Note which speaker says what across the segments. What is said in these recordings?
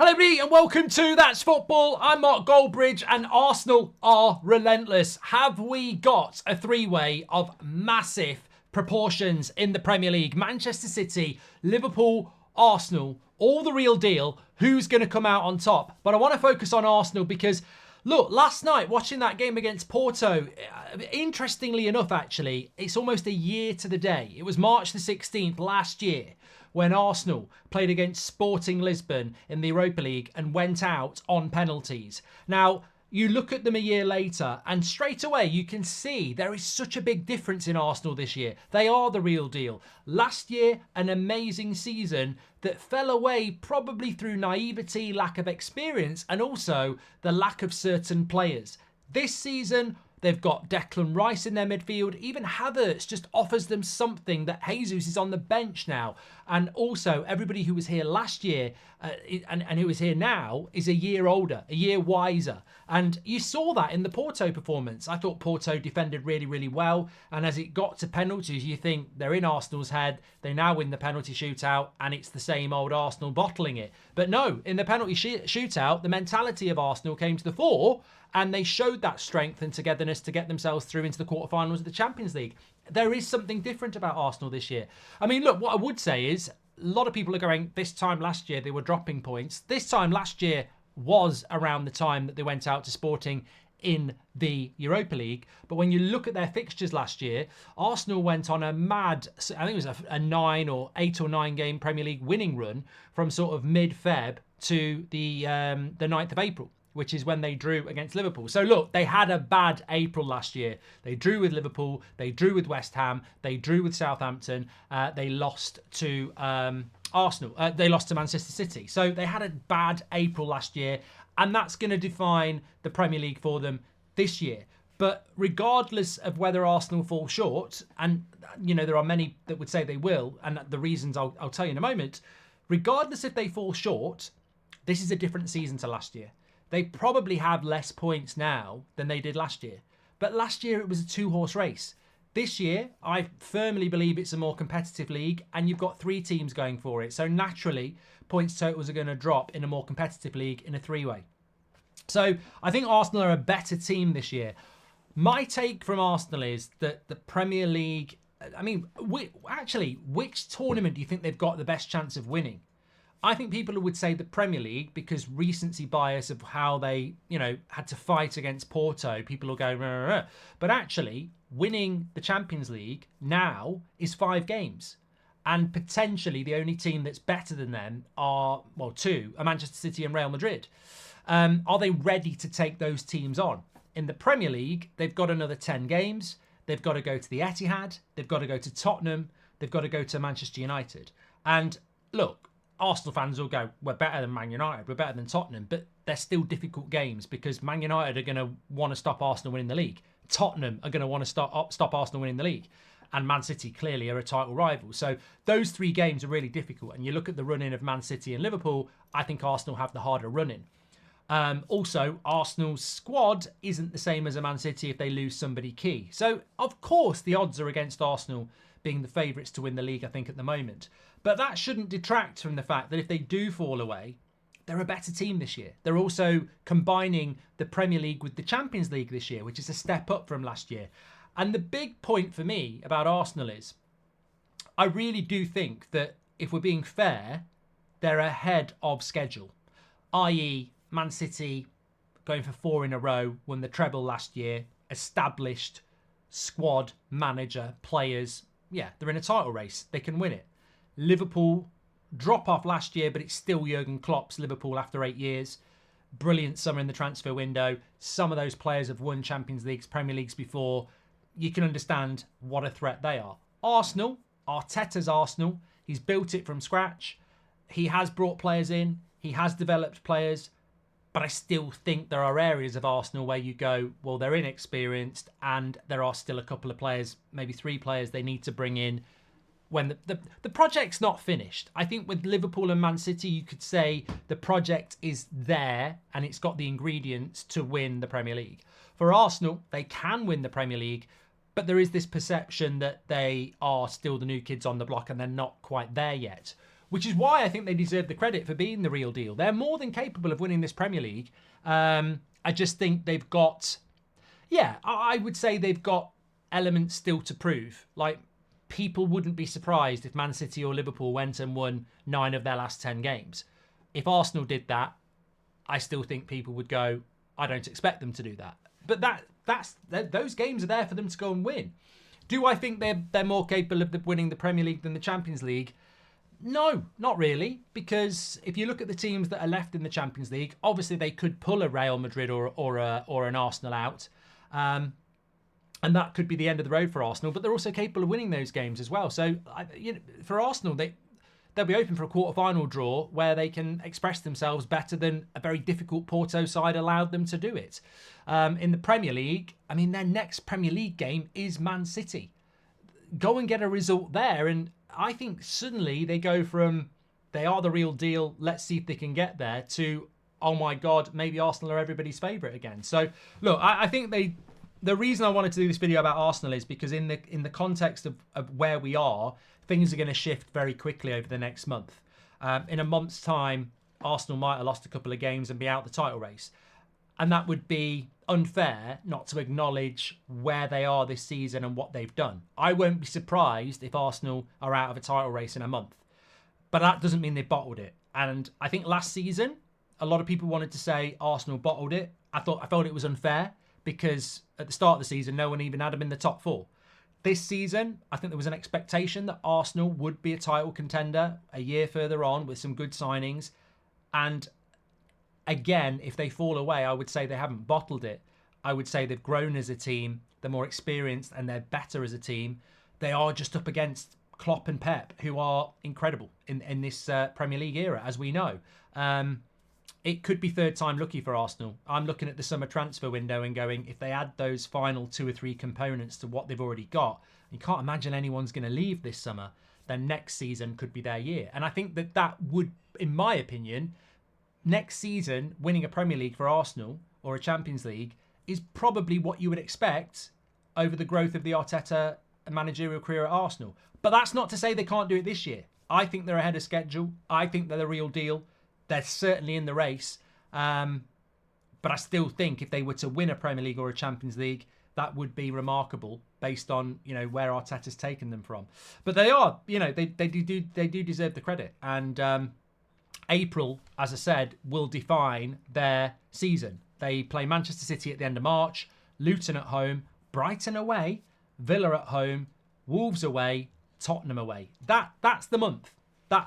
Speaker 1: Hello everybody and welcome to That's Football. I'm Mark Goldbridge and Arsenal are relentless. Have we got a three-way of massive proportions in the Premier League? Manchester City, Liverpool, Arsenal, all the real deal. Who's going to come out on top? But I want to focus on Arsenal because, look, last night watching that game against Porto, interestingly enough actually, it's almost a year to the day. It was March the 16th last year when Arsenal played against Sporting Lisbon in the Europa League and went out on penalties. Now, you look at them a year later and straight away you can see there is such a big difference in Arsenal this year. They are the real deal. Last year, an amazing season that fell away probably through naivety, lack of experience, and also the lack of certain players. This season, they've got Declan Rice in their midfield. Even Havertz just offers them something that Jesus is on the bench now. And also, everybody who was here last year and who is here now is a year older, a year wiser. And you saw that in the Porto performance. I thought Porto defended really, really well. And as it got to penalties, you think they're in Arsenal's head. They now win the penalty shootout and it's the same old Arsenal bottling it. But no, in the penalty shootout, the mentality of Arsenal came to the fore and they showed that strength and togetherness to get themselves through into the quarterfinals of the Champions League. There is something different about Arsenal this year. I mean, look, what I would say is a lot of people are going, this time last year they were dropping points. This time last year was around the time that they went out to Sporting in the Europa League. But when you look at their fixtures last year, Arsenal went on a mad, I think it was a 9 or 8 or 9 game Premier League winning run from sort of mid-Feb to the 9th of April, which is when they drew against Liverpool. So look, they had a bad April last year. They drew with Liverpool, they drew with West Ham, they drew with Southampton, they lost to Arsenal, they lost to Manchester City. So they had a bad April last year, and that's going to define the Premier League for them this year. But regardless of whether Arsenal fall short, and you know there are many that would say they will, and the reasons I'll tell you in a moment, regardless if they fall short, this is a different season to last year. They probably have less points now than they did last year. But last year it was a two-horse race. This year, I firmly believe it's a more competitive league and you've got 3 teams going for it. So naturally, points totals are going to drop in a more competitive league in a three-way. So I think Arsenal are a better team this year. My take from Arsenal is that the Premier League, I mean, which tournament do you think they've got the best chance of winning? I think people would say the Premier League because recency bias of how they, had to fight against Porto. People will go, rah, rah, rah. But actually, winning the Champions League now is 5 games. And potentially the only team that's better than them are, 2, are Manchester City and Real Madrid. Are they ready to take those teams on? In the Premier League, they've got another 10 games. They've got to go to the Etihad. They've got to go to Tottenham. They've got to go to Manchester United. And look, Arsenal fans will go, we're better than Man United, we're better than Tottenham, but they're still difficult games because Man United are going to want to stop Arsenal winning the league. Tottenham are going to want to stop Arsenal winning the league. And Man City clearly are a title rival. So those 3 games are really difficult. And you look at the run-in of Man City and Liverpool, I think Arsenal have the harder run-in. Also, Arsenal's squad isn't the same as a Man City if they lose somebody key. So, of course, the odds are against Arsenal being the favourites to win the league, I think, at the moment. But that shouldn't detract from the fact that if they do fall away, they're a better team this year. They're also combining the Premier League with the Champions League this year, which is a step up from last year. And the big point for me about Arsenal is I really do think that if we're being fair, they're ahead of schedule, i.e. Man City going for 4 in a row, won the treble last year, established squad, manager, players. Yeah, they're in a title race. They can win it. Liverpool, drop off last year, but it's still Jurgen Klopp's Liverpool after 8 years. Brilliant summer in the transfer window. Some of those players have won Champions Leagues, Premier Leagues before. You can understand what a threat they are. Arsenal, Arteta's Arsenal. He's built it from scratch. He has brought players in. He has developed players. But I still think there are areas of Arsenal where you go, well, they're inexperienced and there are still a couple of players, maybe 3 players they need to bring in when the project's not finished. I think with Liverpool and Man City, you could say the project is there and it's got the ingredients to win the Premier League. For Arsenal, they can win the Premier League, but there is this perception that they are still the new kids on the block and they're not quite there yet. which is why I think they deserve the credit for being the real deal. They're more than capable of winning this Premier League. I just think they've got, yeah, I would say they've got elements still to prove. Like, people wouldn't be surprised if Man City or Liverpool went and won 9 of their last 10 games. If Arsenal did that, I still think people would go, I don't expect them to do that. But those games are there for them to go and win. Do I think they're more capable of winning the Premier League than the Champions League? No, not really. Because if you look at the teams that are left in the Champions League, obviously they could pull a Real Madrid or an Arsenal out. And that could be the end of the road for Arsenal. But they're also capable of winning those games as well. So for Arsenal, they'll be open for a quarter-final draw where they can express themselves better than a very difficult Porto side allowed them to do it. In the Premier League, I mean, their next Premier League game is Man City. Go and get a result there, and I think suddenly they go from, they are the real deal, let's see if they can get there, to, oh my God, maybe Arsenal are everybody's favourite again. So, look, I think the reason I wanted to do this video about Arsenal is because in the context of where we are, things are going to shift very quickly over the next month. In a month's time, Arsenal might have lost a couple of games and be out the title race. And that would be unfair not to acknowledge where they are this season and what they've done. I won't be surprised if Arsenal are out of a title race in a month. But that doesn't mean they've bottled it. And I think last season, a lot of people wanted to say Arsenal bottled it. I felt it was unfair because at the start of the season, no one even had them in the top 4. This season, I think there was an expectation that Arsenal would be a title contender a year further on with some good signings. And again, if they fall away, I would say they haven't bottled it. I would say they've grown as a team. They're more experienced and they're better as a team. They are just up against Klopp and Pep, who are incredible in this Premier League era, as we know. It could be third time lucky for Arsenal. I'm looking at the summer transfer window and going, if they add those final 2 or 3 components to what they've already got, you can't imagine anyone's going to leave this summer, then next season could be their year. And I think that would, in my opinion, next season, winning a Premier League for Arsenal or a Champions League is probably what you would expect over the growth of the Arteta managerial career at Arsenal. But that's not to say they can't do it this year. I think they're ahead of schedule. I think they're the real deal. They're certainly in the race. But I still think if they were to win a Premier League or a Champions League, that would be remarkable based on, where Arteta's taken them from. But they are, they do deserve the credit. And April, as I said, will define their season. They play Manchester City at the end of March, Luton at home, Brighton away, Villa at home, Wolves away, Tottenham away. That's the month.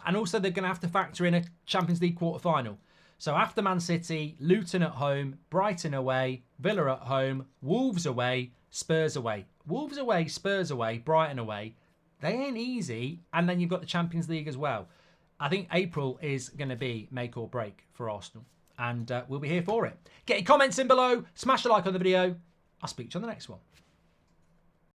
Speaker 1: And also they're going to have to factor in a Champions League quarter-final. So after Man City, Luton at home, Brighton away, Villa at home, Wolves away, Spurs away. Wolves away, Spurs away, Brighton away. They ain't easy. And then you've got the Champions League as well. I think April is going to be make or break for Arsenal. And we'll be here for it. Get your comments in below. Smash a like on the video. I'll speak to you on the next one.